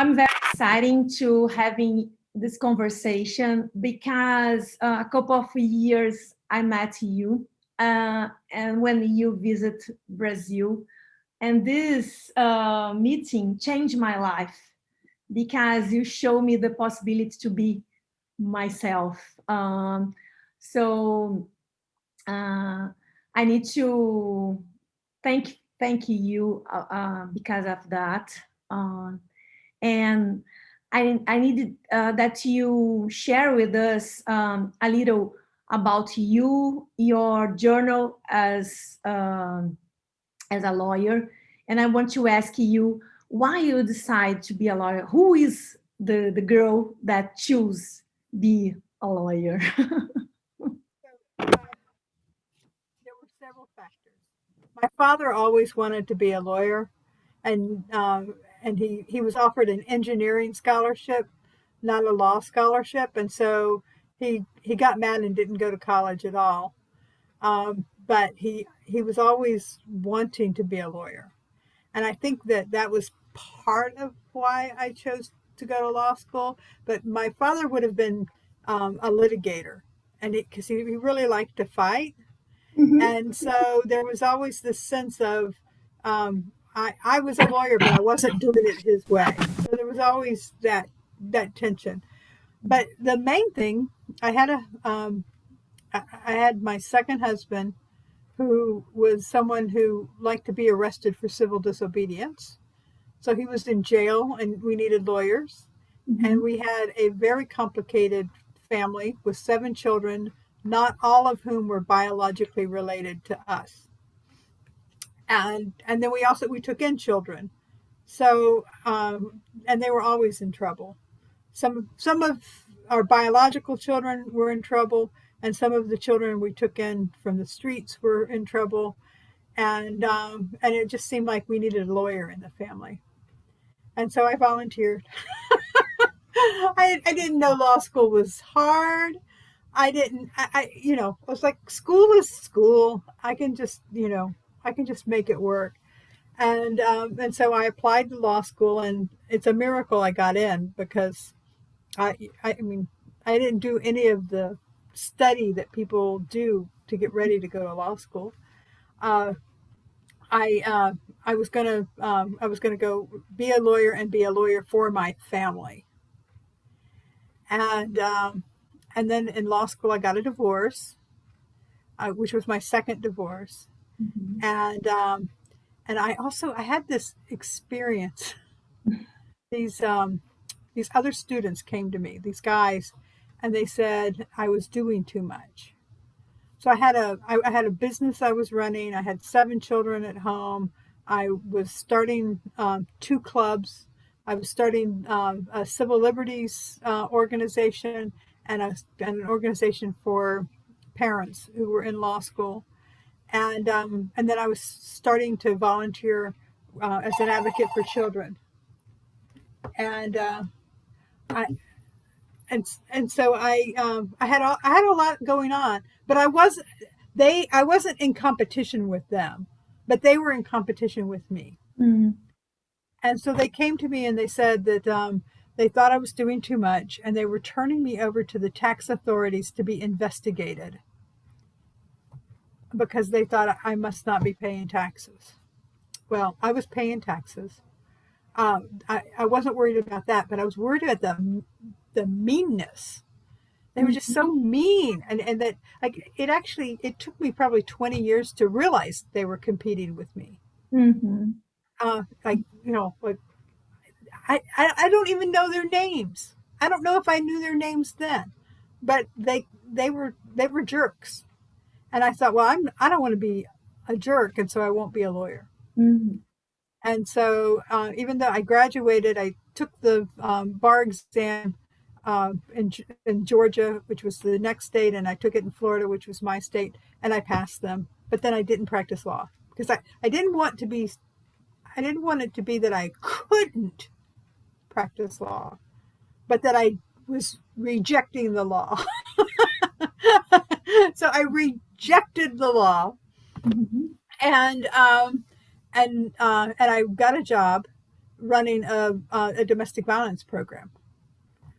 I'm very excited to having this conversation because a couple of years I met you, and when you visit Brazil, and this meeting changed my life because you show me the possibility to be myself. So I need to thank you because of that. And I needed that you share with us a little about you, your journal as a lawyer. And I want to ask you why you decide to be a lawyer. Who is the girl that choose be a lawyer? There were several factors. My father always wanted to be a lawyer, and he was offered an engineering scholarship, not a law scholarship, and so he got mad and didn't go to college at all. But he was always wanting to be a lawyer, and I think that was part of why I chose to go to law school. But my father would have been a litigator, and because he really liked to fight. Mhm. And so there was always this sense of I was a lawyer, but I wasn't doing it his way. So there was always that tension. But the main thing, I had my second husband, who was someone who liked to be arrested for civil disobedience. So he was in jail, and we needed lawyers. Mhm. And we had a very complicated family with 7 children, not all of whom were biologically related to us. And then we took in children. So and they were always in trouble. Some of our biological children were in trouble, and some of the children we took in from the streets were in trouble. And it just seemed like we needed a lawyer in the family. And so I volunteered. I didn't know law school was hard. I didn't, I was like, school is school. I can just make it work. And so I applied to law school, and it's a miracle I got in, because I mean, I didn't do any of the study that people do to get ready to go to law school. I was gonna go be a lawyer and be a lawyer for my family. And then in law school, I got a divorce, which was my second divorce. Mhm. And I had this experience. These other students came to me, these guys, and they said I was doing too much. So I had a business I was running. I had 7 children at home. I was starting 2 clubs. I was starting a civil liberties organization, and an organization for parents who were in law school. And then I was starting to volunteer as an advocate for children. And I and so I had a lot going on, but I wasn't in competition with them, but they were in competition with me. Mm. And so they came to me and they said that they thought I was doing too much, and they were turning me over to the tax authorities to be investigated, because they thought I must not be paying taxes. Well, I was paying taxes. I wasn't worried about that, but I was worried about the meanness. They were just so mean, and that, like, it took me probably 20 years to realize they were competing with me. Mm-hmm. Like, I don't even know their names. I don't know if I knew their names then, but they were jerks. And I thought, well, I don't want to be a jerk, and so I won't be a lawyer. Mm-hmm. And so even though I graduated, I took the bar exam in Georgia, which was the next state, and I took it in Florida, which was my state, and I passed them. But then I didn't practice law, because I didn't want it to be that I couldn't practice law, but that I was rejecting the law. So I rejected the law, Mm-hmm. and I got a job running a domestic violence program.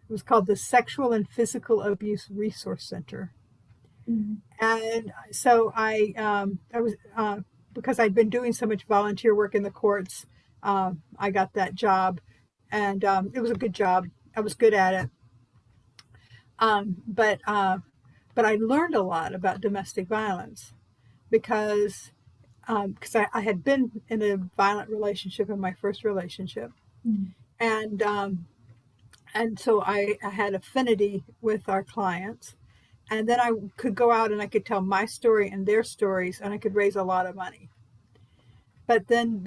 It was called the Sexual and Physical Abuse Resource Center. Mm-hmm. And so I was, because I'd been doing so much volunteer work in the courts, I got that job, and it was a good job. I was good at it. But I learned a lot about domestic violence because I had been in a violent relationship in my first relationship. Mm-hmm. And so I had affinity with our clients. And then I could go out and I could tell my story and their stories, and I could raise a lot of money. But then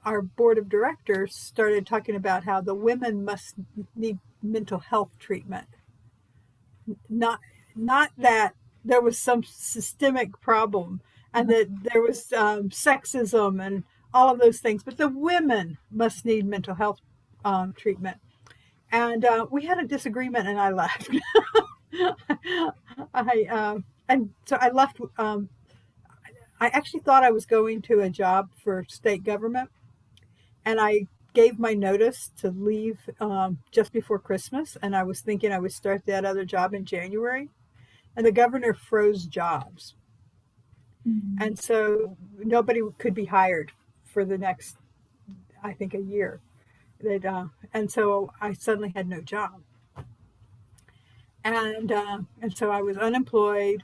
our board of directors started talking about how the women must need mental health treatment. Not that there was some systemic problem and that there was sexism and all of those things, but the women must need mental health treatment. And we had a disagreement, and I left. And so I left. I actually thought I was going to a job for state government, and I gave my notice to leave just before Christmas, and I was thinking I would start that other job in January, and the governor froze jobs. Mm-hmm. And so nobody could be hired for the next, I think, a year. And so I suddenly had no job. And so I was unemployed.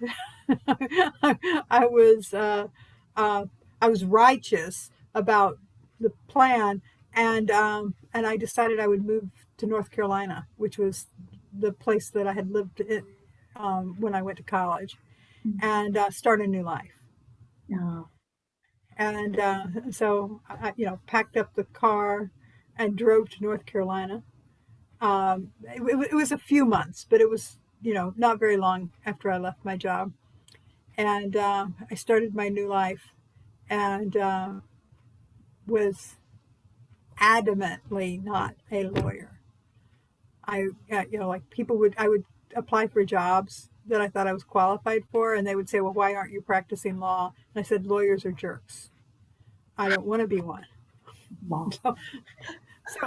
I was righteous about the plan, and I decided I would move to North Carolina, which was the place that I had lived in when I went to college, and start a new life. Yeah. And so I, packed up the car and drove to North Carolina. It was a few months, but it was, not very long after I left my job. And I started my new life, and was adamantly not a lawyer. I would apply for jobs that I thought I was qualified for, and they would say, well, why aren't you practicing law? And I said, lawyers are jerks. I don't want to be one. Wow. So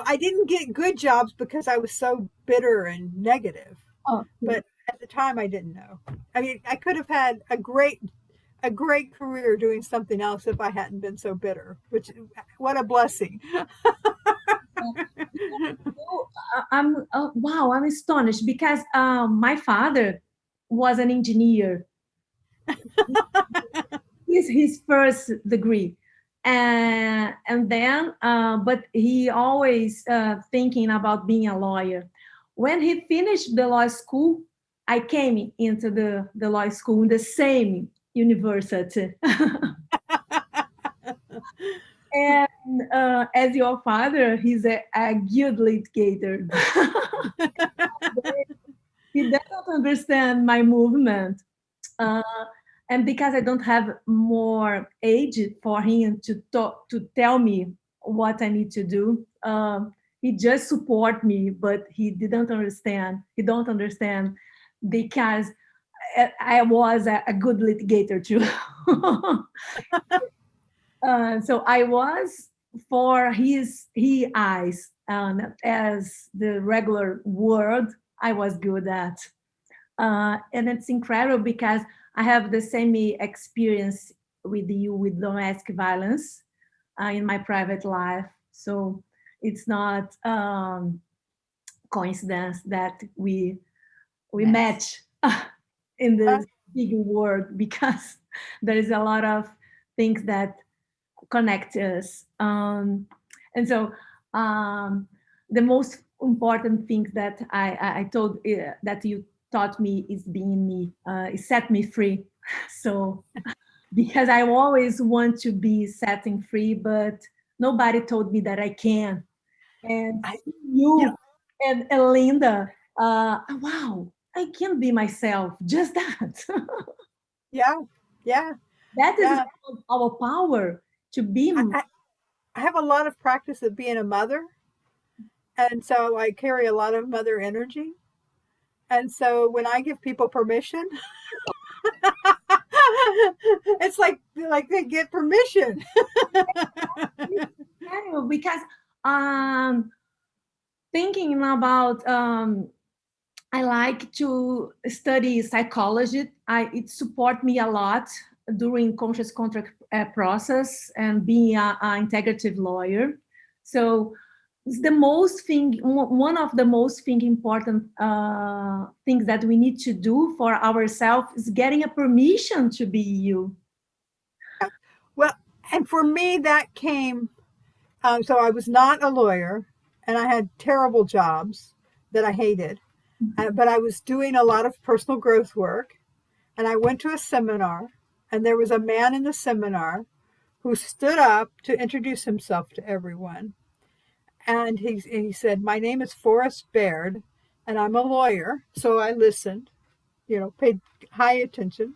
I didn't get good jobs because I was so bitter and negative. Oh. But at the time, I didn't know. I mean, I could have had a great career doing something else if I hadn't been so bitter. What a blessing! I'm astonished because my father was an engineer. his first degree. And then, but he always thinking about being a lawyer. When he finished the law school, I came into the law school in the same university. And as your father, he's a good litigator. He doesn't understand my movement. And because I don't have more age for him to tell me what I need to do, he just support me, but he didn't understand. He don't understand because I was a good litigator too. So I was for his eyes, as the regular word I was good at. And it's incredible because I have the same experience with you with domestic violence in my private life. So it's not coincidence that we match in this big world, because there is a lot of things that connect us. And so the most important thing that I told that you taught me is being me. It set me free. So because I always want to be setting free, but nobody told me that I can. And you and Linda, wow, I can be myself. Just that. Yeah. That is our power to be. I have a lot of practice of being a mother, and so I carry a lot of mother energy. And so when I give people permission, it's like they get permission. Because Thinking about, I like to study psychology. It support me a lot during conscious contract process and being an integrative lawyer. So it's the most thing, one of the most important things that we need to do for ourselves is getting a permission to be you. Well, and for me that came, so I was not a lawyer and I had terrible jobs that I hated, but I was doing a lot of personal growth work, and I went to a seminar, and there was a man in the seminar who stood up to introduce himself to everyone. And he said, "My name is Forrest Baird, and I'm a lawyer." So I listened, paid high attention.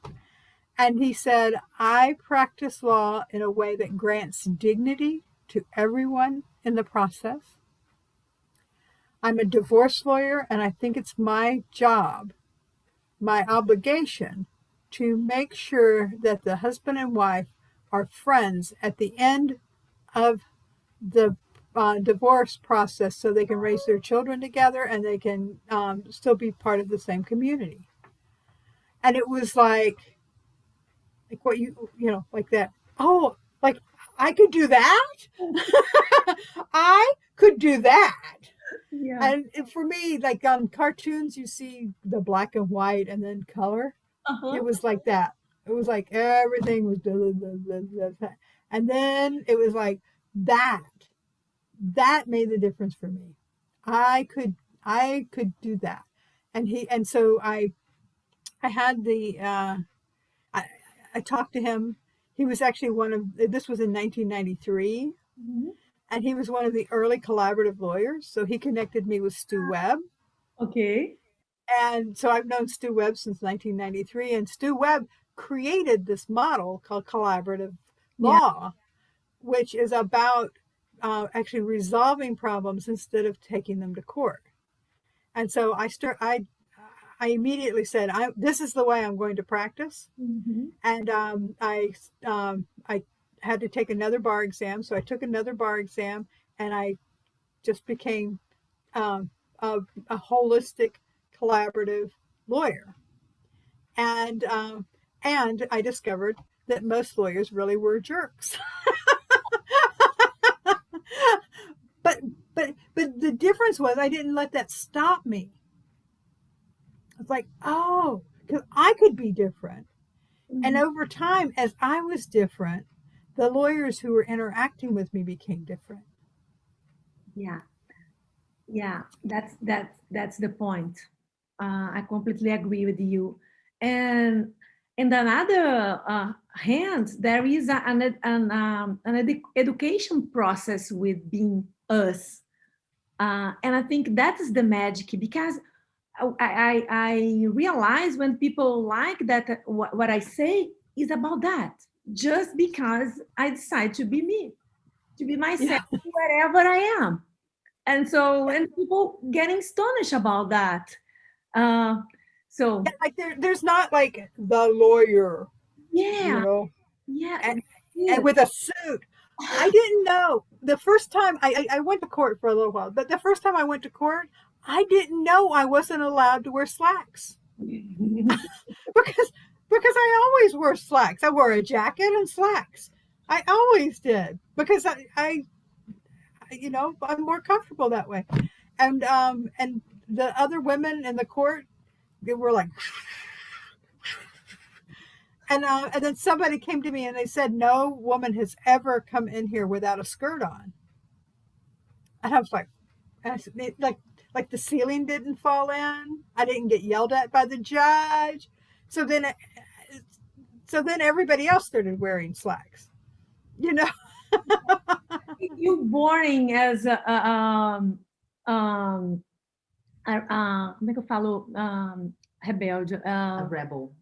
And he said, "I practice law in a way that grants dignity to everyone in the process. I'm a divorce lawyer, and I think it's my job, my obligation, to make sure that the husband and wife are friends at the end of the divorce process so they can raise their children together and they can still be part of the same community." And it was like what like that. Oh, like I could do that? I could do that. Yeah. And for me, like on cartoons, you see the black and white and then color. It was like that. It was like everything was blah, blah, blah, blah. And then it was like that made the difference for me. I could do that. And so I had I talked to him. He was actually this was in 1993, and he was one of the early collaborative lawyers. So he connected me with Stu Webb. Okay. And so I've known Stu Webb since 1993, and Stu Webb created this model called collaborative law, which is about actually resolving problems instead of taking them to court. And so I immediately said, this is the way I'm going to practice. And I had to take another bar exam. So I took another bar exam, and I just became a holistic collaborative lawyer. And I discovered that most lawyers really were jerks. But the difference was I didn't let that stop me. It's like, oh, because I could be different. And over time, as I was different, the lawyers who were interacting with me became different. Yeah, that's the point. I completely agree with you. And in another hand, there is an education process with being us. And I think that is the magic, because I realize when people like that, what I say is about that, just because I decide to be me, to be myself wherever I am. And so, and people getting astonished about that. Like there's not like the lawyer, and with a suit. I didn't know the first time I went to court for a little while, but the first time I went to court, I didn't know I wasn't allowed to wear slacks because I always wore slacks. I wore a jacket and slacks. I always did because I'm more comfortable that way. And the other women in the court, they were like, and then somebody came to me and they said, "No woman has ever come in here without a skirt on." And I was like, like the ceiling didn't fall in. I didn't get yelled at by the judge. So then everybody else started wearing slacks. You boring as como é que eu falo? Rebelde.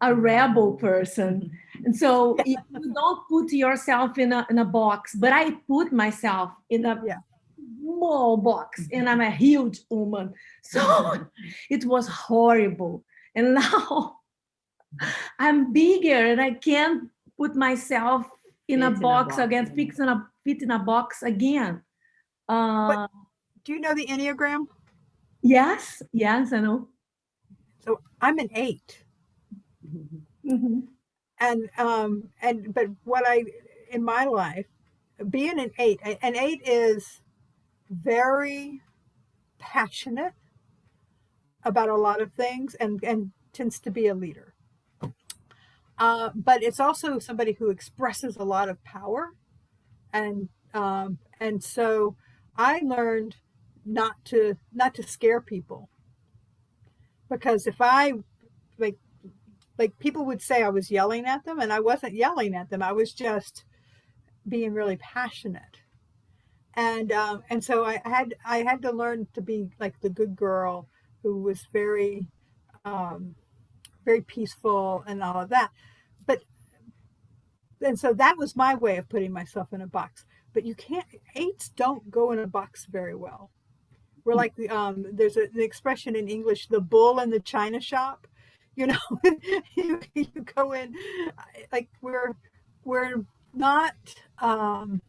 A rebel person. And so you don't put yourself in a box, but I put myself in a small box, and I'm a huge woman. So it was horrible. And now I'm bigger and I can't put myself in a box again, fit in a box again. Uh, Do you know the Enneagram? yes, I know. So I'm an 8. Mm-hmm. But what I, in my life, being an 8 is very passionate about a lot of things and tends to be a leader. But it's also somebody who expresses a lot of power, and so I learned not to scare people, because if I like people would say I was yelling at them, and I wasn't yelling at them. I was just being really passionate, and so I had to learn to be like the good girl who was very very peaceful and all of that. But and so that was my way of putting myself in a box. But you can't. 8s don't go in a box very well. We're like there's an expression in English, the bull in the china shop. You know, you go in like we're not um,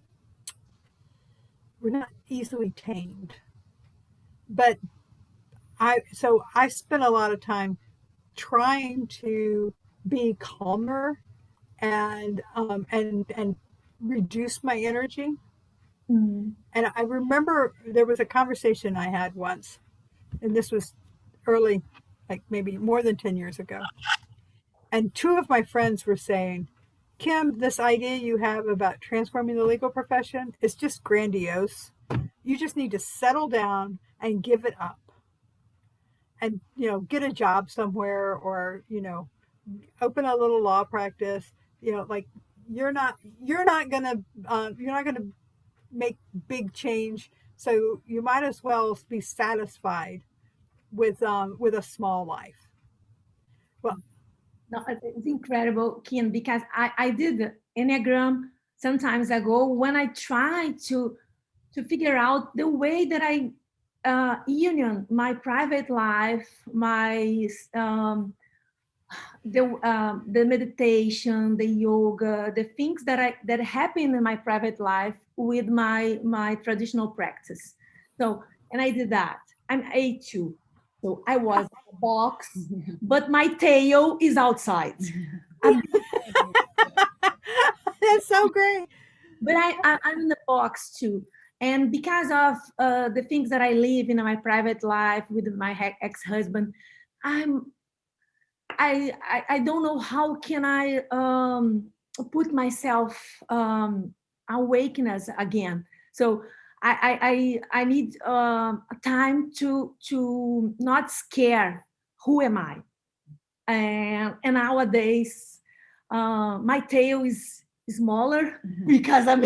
we're not easily tamed. But I spent a lot of time trying to be calmer and reduce my energy. Mm-hmm. And I remember there was a conversation I had once, and this was early, like maybe more than 10 years ago. And 2 of my friends were saying, Kim, this idea you have about transforming the legal profession is just grandiose. You just need to settle down and give it up, and get a job somewhere, or open a little law practice. Like you're not gonna make big change, so you might as well be satisfied with a small life. Well, No, it's incredible, Kim, because I did the Enneagram some times ago when I tried to figure out the way that I union my private life, my the meditation, the yoga, the things that happen in my private life with my traditional practice. So, and I did that. I'm A2. So I was in a box, but my tail is outside. that's so great. But I'm in the box too. And because of the things that I live in my private life with my ex-husband, I'm I don't know how can I put myself awakeness again. So I need time to not scare who am I. And nowadays my tail is smaller because I'm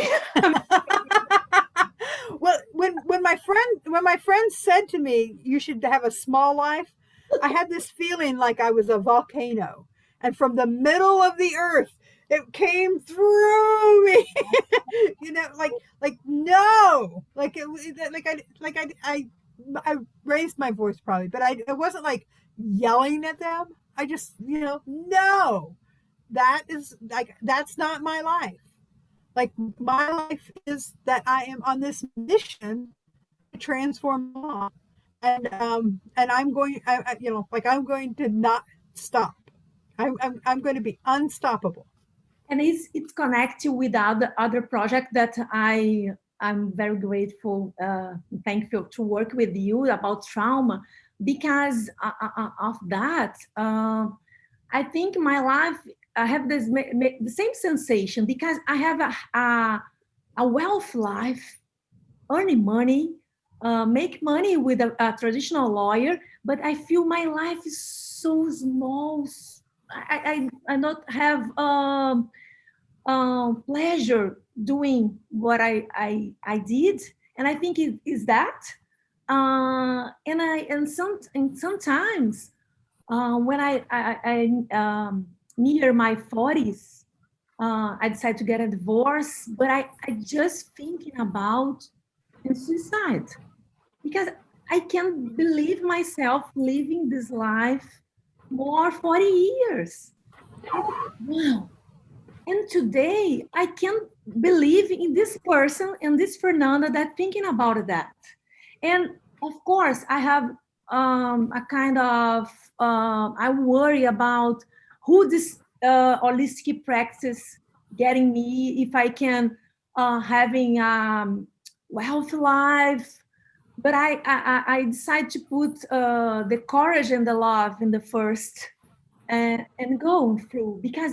Well, when my friend said to me, you should have a small life, I had this feeling like I was a volcano, and from the middle of the earth it came through me. Like no, like I raised my voice probably, but I wasn't like yelling at them. I just no, that's not my life. Like my life is that I am on this mission to transform law, and I'm going, I'm going to not stop. I'm going to be unstoppable. and it's connected with other project that I'm very grateful, thankful to work with you about trauma, because of that. I think my life, I have the same sensation because I have a wealth life, earning money, make money with a traditional lawyer, but I feel my life is so small. I not have pleasure doing what I did, and I think it is that. And sometimes when I near my 40s, I decided to get a divorce, but I just thinking about suicide because I can't believe myself living this life more 40 years. Wow. And today I can't believe in this person and this Fernanda that thinking about that. And of course, I have a kind of, I worry about who this holistic practice getting me, if I can having wealthy life. But I decide to put the courage and the love in the first, and go through, because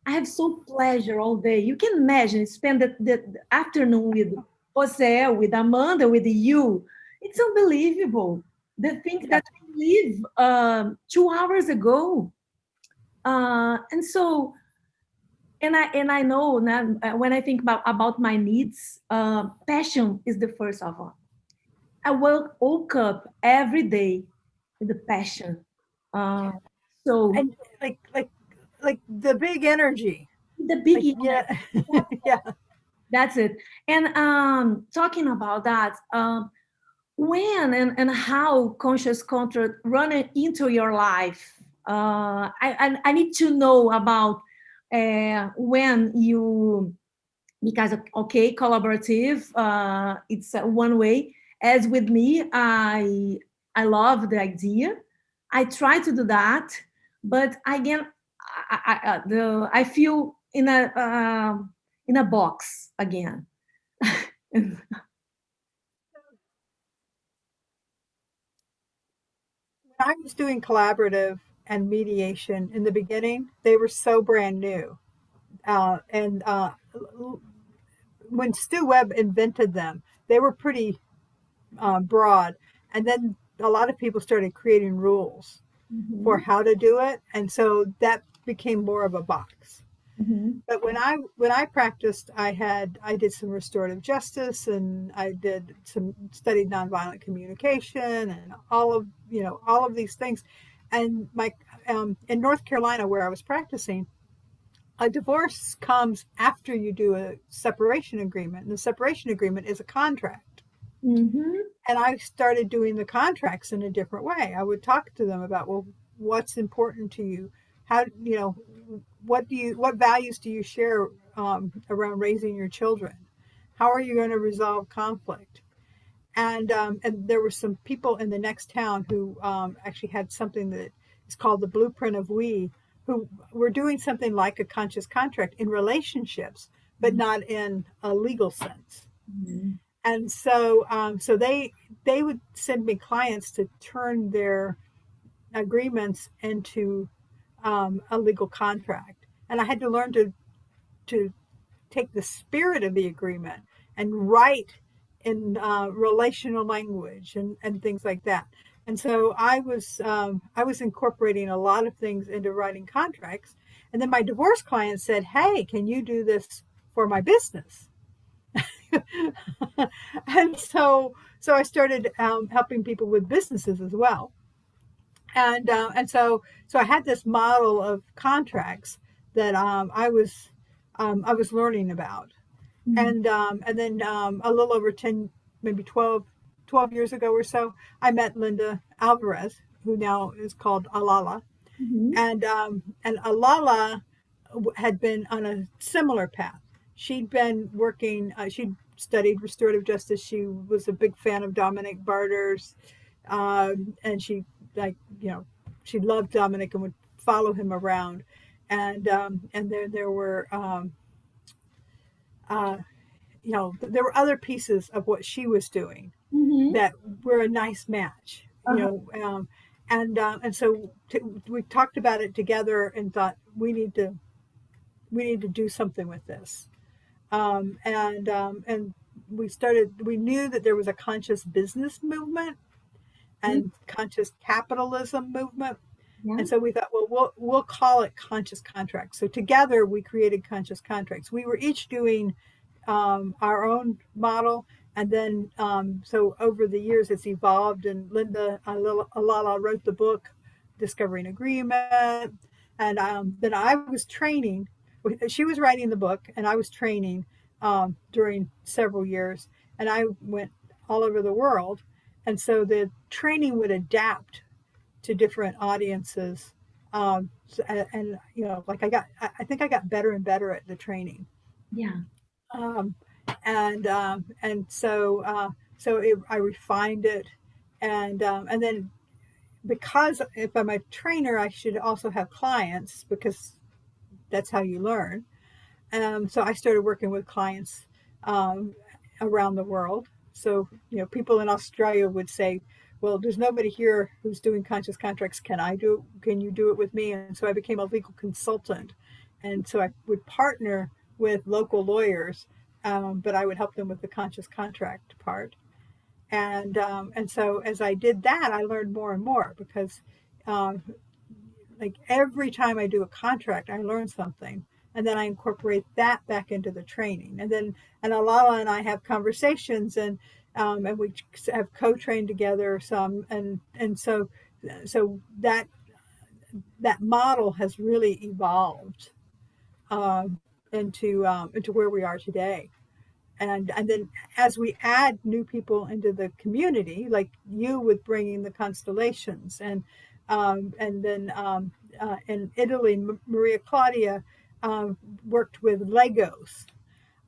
I have so pleasure all day. You can imagine spend the afternoon with Jose, with Amanda, with you. It's unbelievable. The things that we live 2 hours ago. And so, and I know now, when I think about my needs, passion is the first of all. I woke up every day with the passion. Uh, so And like the big energy. the Like, big, yeah. Yeah. that's it. And talking about that, when and how conscious contract run into your life? I need to know about when you, because okay, collaborative, it's one way. As with me, I love the idea. I try to do that, but again, I feel in a box again. When I was doing collaborative and mediation in the beginning, they were so brand new. And when Stu Webb invented them, they were pretty broad. And then a lot of people started creating rules for Mhm, how to do it. And so that became more of a box. mhm, But when I practiced, I did some restorative justice, and I did some studied nonviolent communication, and all of these things. And my in North Carolina, where I was practicing, a divorce comes after you do a separation agreement, and the separation agreement is a contract. mhm, And I started doing the contracts in a different way. I would talk to them about, well, what's important to you, how what values do you share around raising your children, how are you going to resolve conflict. And there were some people in the next town who actually had something that is called the blueprint of we, who were doing something like a conscious contract in relationships, but not in a legal sense. mhm, And so they would send me clients to turn their agreements into a legal contract, and I had to learn to take the spirit of the agreement and write in relational language and things like that. And so I was incorporating a lot of things into writing contracts. And then my divorce client said, "Hey, can you do this for my business?" And so I started helping people with businesses as well. And so I had this model of contracts that I was learning about. mhm, And then a little over 10, maybe 12 years ago or so, I met Linda Alvarez, who now is called Alala. mhm, And Alala had been on a similar path. She'd been working, she'd studied restorative justice. She was a big fan of Dominic Barter's, and she, like, she loved Dominic and would follow him around. And there were, uh, there were other pieces of what she was doing mhm. that were a nice match, Uh-huh. and so we talked about it together and thought we need to do something with this. And we knew that there was a conscious business movement Mm, and conscious capitalism movement. yeah. And so we thought, well, we'll call it conscious contracts. So together we created conscious contracts. We were each doing our own model. And then, so over the years, it's evolved. And Linda Alala wrote the book, Discovering Agreement. And then I was training. She was writing the book, and I was training during several years. And I went all over the world. And so the training would adapt to different audiences. And like I think I got better and better at the training. Yeah. um, and so I refined it, and then because if I'm a trainer, I should also have clients because that's how you learn. So I started working with clients um, around the world. So, people in Australia would say, well, there's nobody here who's doing conscious contracts. Can you do it with me? And so I became a legal consultant. And so I would partner with local lawyers, but I would help them with the conscious contract part. And so as I did that, I learned more and more because um, like every time I do a contract, I learn something. And then I incorporate that back into the training. And Alala and I have conversations, and we have co-trained together some. So that model has really evolved into where we are today. And then as we add new people into the community, like you with bringing the constellations, and then in Italy, Maria Claudia worked with Legos,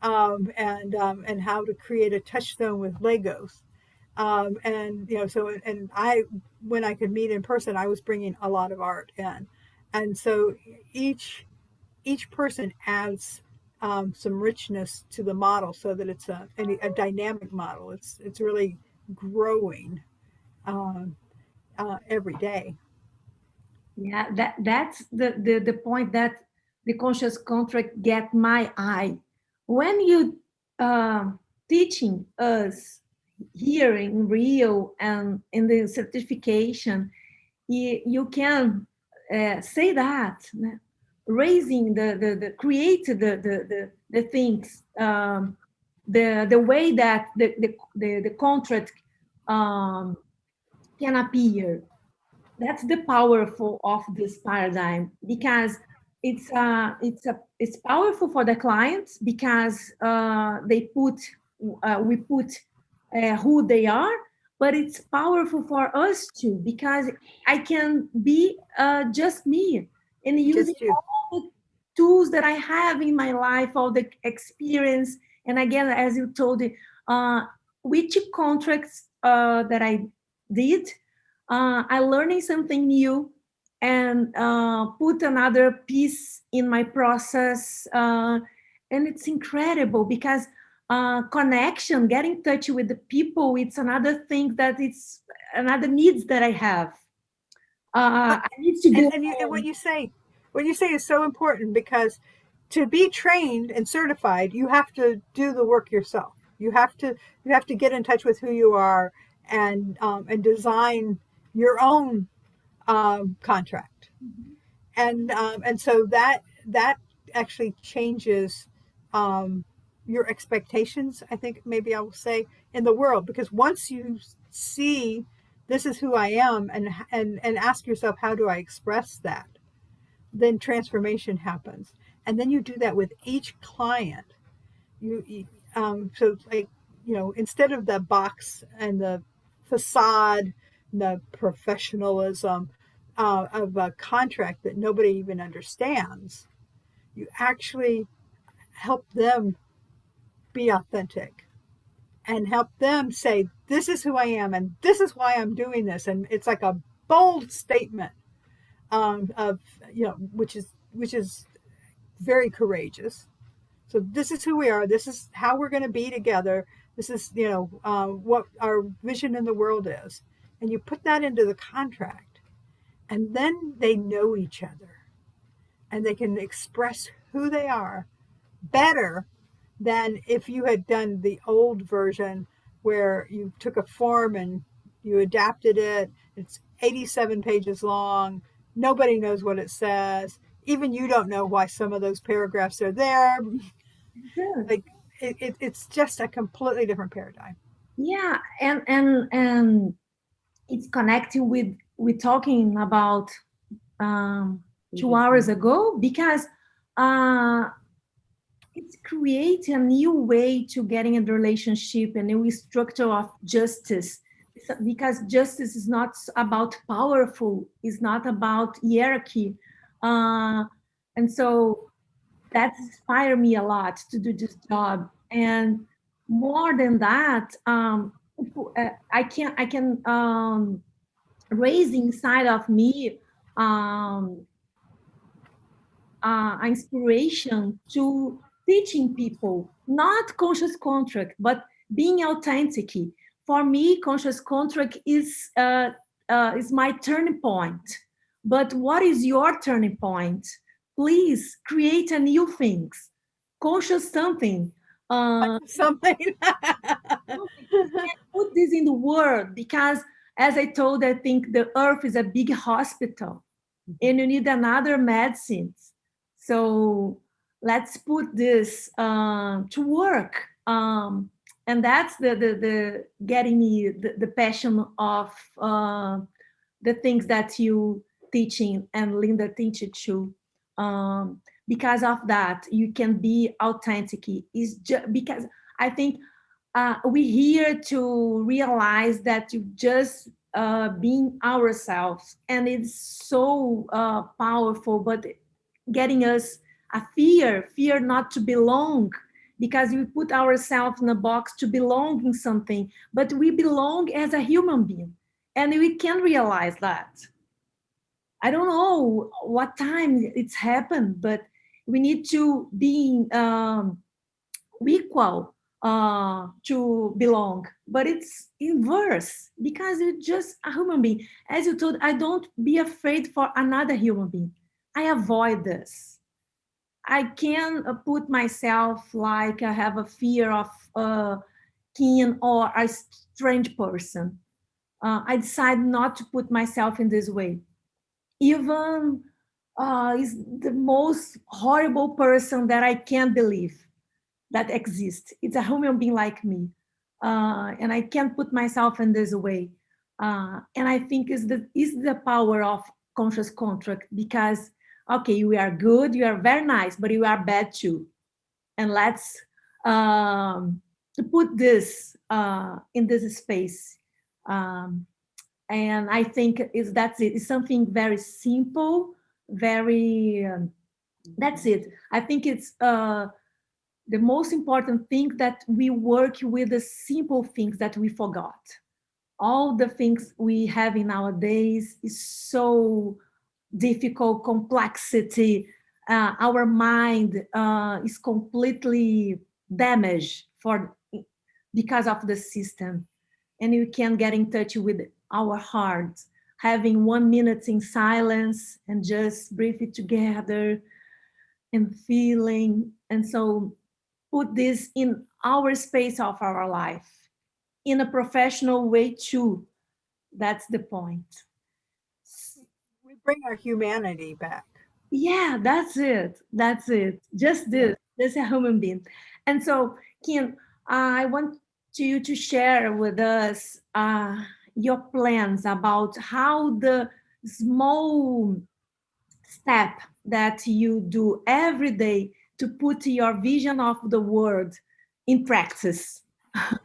and how to create a touchstone with Legos. And when I could meet in person, I was bringing a lot of art in, and so each person adds some richness to the model so that it's a dynamic model. It's really growing every day. Yeah, that's the point that the conscious contract get my eye. When you teaching us here in Rio and in the certification, you can say that raising the create the things, the way that the contract can appear. That's the powerful of this paradigm, because it's powerful for the clients because we put who they are, but it's powerful for us too because I can be just me and using all the tools that I have in my life, all the experience. And again, as you told it, which contracts that I did, I learning something new and put another piece in my process. And it's incredible because connection, get in touch with the people, it's another thing that it's another needs that I have. I need to go. And what you say is so important because to be trained and certified, you have to do the work yourself. You have to get in touch with who you are and design your own contract. And so that actually changes your expectations, I think maybe I will say, in the world, because once you see this is who I am and ask yourself, how do I express that? Then transformation happens. And then you do that with each client. So like, instead of the box and the facade, the professionalism of a contract that nobody even understands, you actually help them be authentic and help them say, this is who I am and this is why I'm doing this. And it's like a bold statement of, which is very courageous. So this is who we are. This is how we're going to be together. This is, what our vision in the world is. And you put that into the contract, and then they know each other and they can express who they are better than if you had done the old version where you took a form and you adapted it. It's 87 pages long. Nobody knows what it says. Even you don't know why some of those paragraphs are there. Sure. Like it's just a completely different paradigm. Yeah, and it's connecting with we talking about 2 hours ago, because it's creating a new way to getting in the relationship, a new structure of justice, because justice is not about powerful, it's not about hierarchy, and so that inspired me a lot to do this job. And more than that, I can raise inside of me inspiration to teaching people, not conscious contract, but being authentic. For me, conscious contract is my turning point. But what is your turning point? Please create a new things, conscious something. Something. Put this in the world because, as I told, I think the earth is a big hospital, and you need another medicines. So let's put this to work. And that's the getting me the passion of the things that you teaching and Linda teach it too. Because of that, you can be authentic. Is just because I think we're here to realize that you just being ourselves, and it's so powerful. But getting us a fear not to belong, because we put ourselves in a box to belong in something, but we belong as a human being, and we can realize that. I don't know what time it's happened, but we need to be equal to belong. But it's inverse because you're just a human being. As you told, I don't be afraid for another human being. I avoid this. I can put myself like I have a fear of kin or a strange person. I decide not to put myself in this way. Even is the most horrible person that I can't believe that exists. It's a human being like me. And I can't put myself in this way. And I think is the power of conscious contract, because okay, you are good, you are very nice, but you are bad too. And let's put this in this space. And I think that's it. It's something very simple, very that's it. I think it's the most important thing that we work with the simple things that we forgot. All the things we have in nowadays is so difficult, complexity. Our mind is completely damaged because of the system. And you can get in touch with our heart, having 1 minute in silence and just breathe it together and feeling. And so put this in our space of our life in a professional way too. That's the point. We bring our humanity back. Yeah, that's it. That's it. Just this. This is a human being. And so, Kim, I want you to share with us your plans about how the small step that you do every day to put your vision of the world in practice. I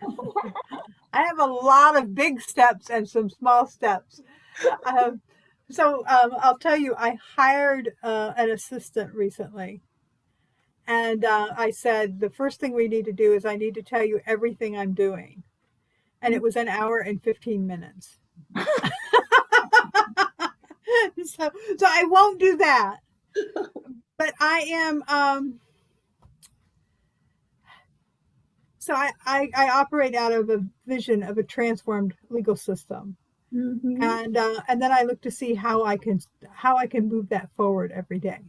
have a lot of big steps and some small steps. I'll tell you, I hired an assistant recently. And I said, the first thing we need to do is I need to tell you everything I'm doing. And it was an hour and 15 minutes. So I won't do that. But I am, so I operate out of a vision of a transformed legal system. Mm-hmm. And then I look to see how I can move that forward every day.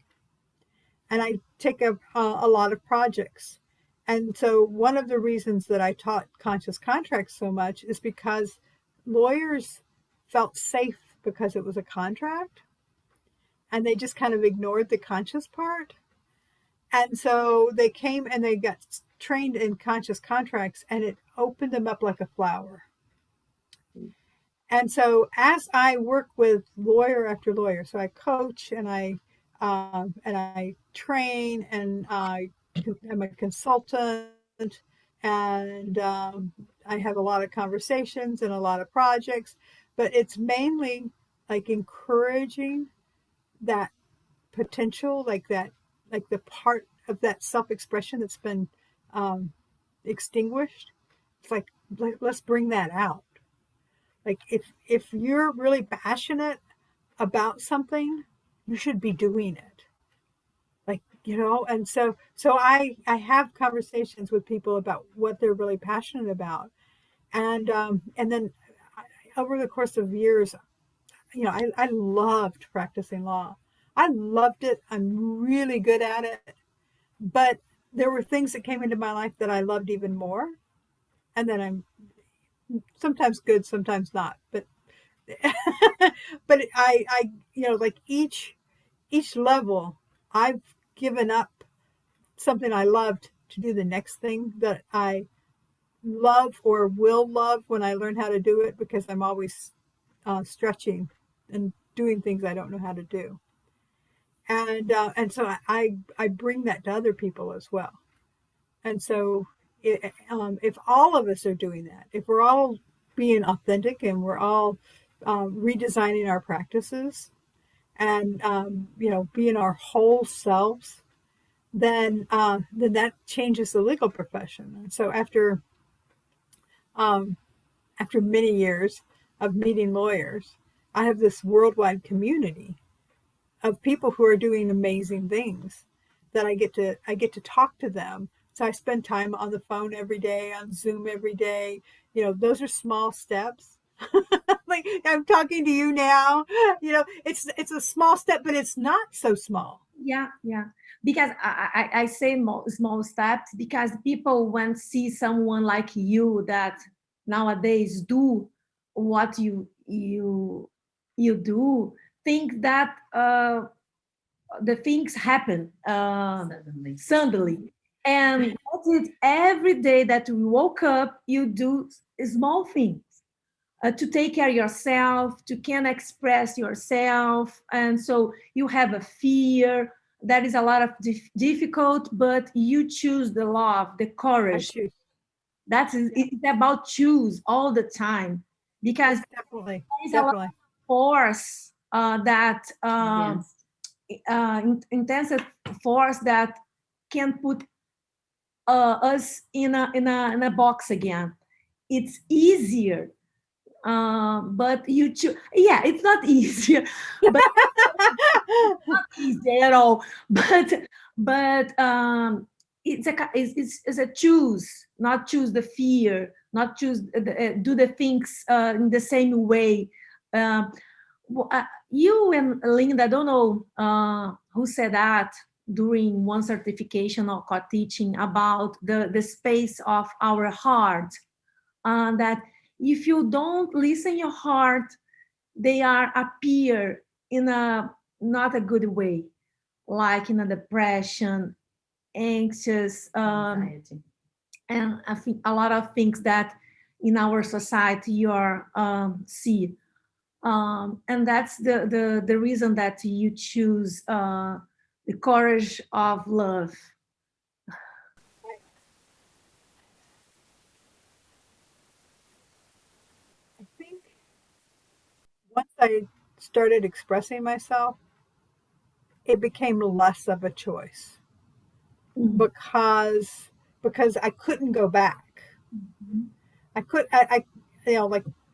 And I take a lot of projects. And so one of the reasons that I taught conscious contracts so much is because lawyers felt safe because it was a contract, and they just kind of ignored the conscious part. And so they came and they got trained in conscious contracts, and it opened them up like a flower. And so as I work with lawyer after lawyer, so I coach and I train, and I'm a consultant, and I have a lot of conversations and a lot of projects, but it's mainly like encouraging that potential, like the part of that self-expression that's been extinguished. It's like, let's bring that out. Like if you're really passionate about something, you should be doing it. Like, and so I have conversations with people about what they're really passionate about. And then over the course of years, I loved practicing law. I loved it. I'm really good at it. But there were things that came into my life that I loved even more. And then I'm sometimes good, sometimes not. But but I like each level, I've given up something I loved to do the next thing that I love or will love when I learn how to do it, because I'm always stretching and doing things I don't know how to do. And so I bring that to other people as well. And so if all of us are doing that, if we're all being authentic and we're all redesigning our practices and being our whole selves, then that changes the legal profession. And so after many years of meeting lawyers, I have this worldwide community of people who are doing amazing things that I get to talk to them. So I spend time on the phone every day, on Zoom every day. Those are small steps. Like I'm talking to you now, it's a small step, but it's not so small. Yeah. Because I say small steps because people, when see someone like you that nowadays do what you do, think that the things happen suddenly. And that's it. Every day that we woke up, you do small things to take care of yourself, to can express yourself. And so you have a fear. That is a lot of difficult, but you choose the love, the courage. It's about choose all the time, because definitely there is a lot of force intensive force that can put us in a box again. It's easier, but you choose. Yeah, it's not easier, but not easy at all. But it's a choose, not choose the fear, not choose do the things in the same way. You and Linda, I don't know who said that during one certification or co-teaching about the space of our heart, that if you don't listen your heart, they are appear in a not a good way, like in a depression, anxious, and I think a lot of things that in our society you are see. And that's the reason that you choose the courage of love. I think once I started expressing myself, it became less of a choice because I couldn't go back. I could like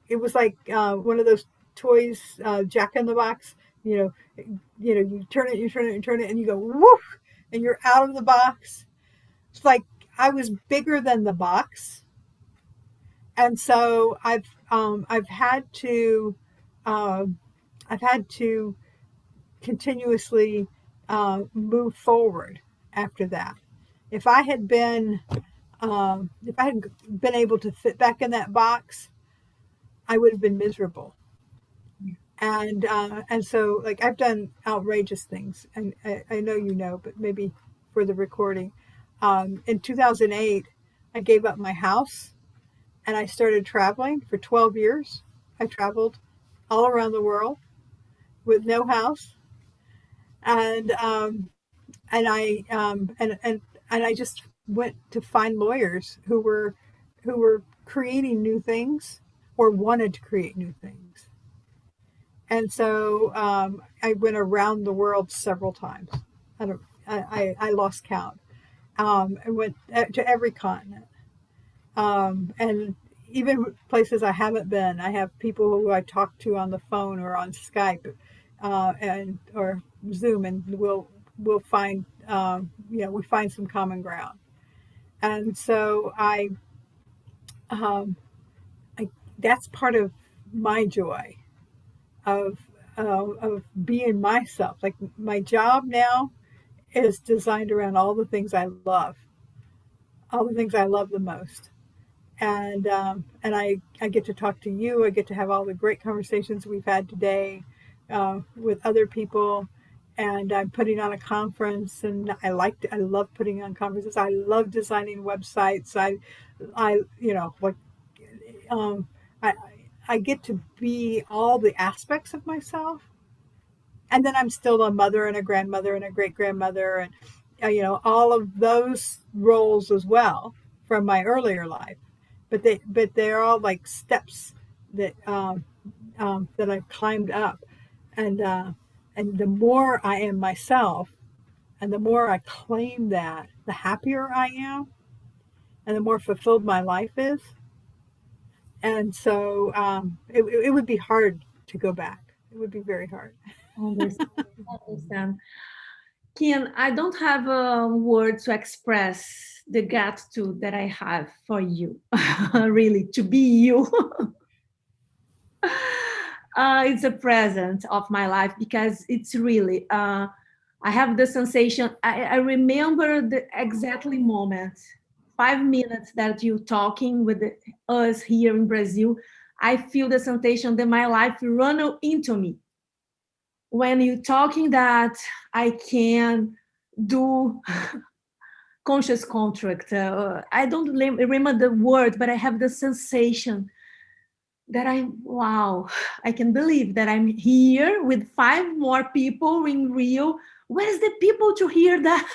it was like one of those toys, Jack in the Box. You turn it, and you go woof, and you're out of the box. It's like I was bigger than the box, and so I've had to continuously move forward after that. If I had been able to fit back in that box, I would have been miserable. And so like I've done outrageous things, and I know but maybe for the recording, in 2008, I gave up my house and I started traveling for 12 years. I traveled all around the world with no house, and I just went to find lawyers who were creating new things or wanted to create new things. And so I went around the world several times. I lost count. and went to every continent. And even places I haven't been, I have people who I talk to on the phone or on Skype, and or Zoom, and we'll find we find some common ground. And so um, I that's part of my joy of being myself. Like my job now is designed around all the things I love, all the things I love the most. And I get to talk to you. I get to have all the great conversations we've had today with other people. And I'm putting on a conference, and I love putting on conferences. I love designing websites. I you know like um, I I get to be all the aspects of myself, and then I'm still a mother and a grandmother and a great grandmother, and all of those roles as well from my earlier life. But they're all like steps that that I've climbed up, and and the more I am myself, and the more I claim that, the happier I am, and the more fulfilled my life is. And so it would be hard to go back. It would be very hard. Understand. Kim, I don't have a word to express the gratitude that I have for you, really, to be you. It's a present of my life, because it's really, I have the sensation, I remember the exactly moment, 5 minutes that you talking with us here in Brazil. I feel the sensation that my life run into me. When you're talking that I can do conscious contract, I don't remember the word, but I have the sensation that wow, I can believe that I'm here with 5 more people in Rio. Where's the people to hear that?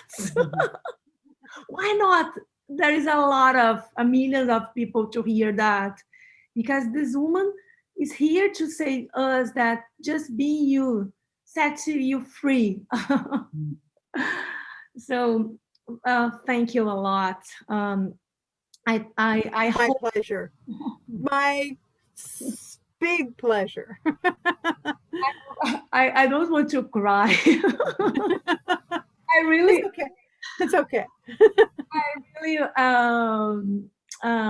Why not? There is a lot of millions of people to hear that, because this woman is here to say us that just be you, set you free. So thank you a lot. I My hope. pleasure. My big pleasure. I don't want to cry. I really, It's okay. It's okay. I really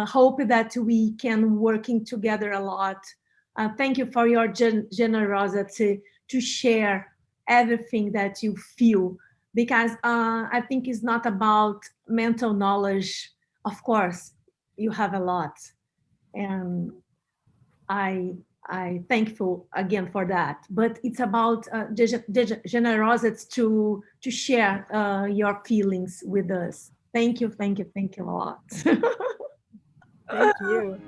hope that we can working together a lot. Thank you for your generosity to share everything that you feel, because I think it's not about mental knowledge. Of course, you have a lot, and I thankful again for that. But it's about generosity to share your feelings with us. Thank you, thank you, thank you a lot. Thank you.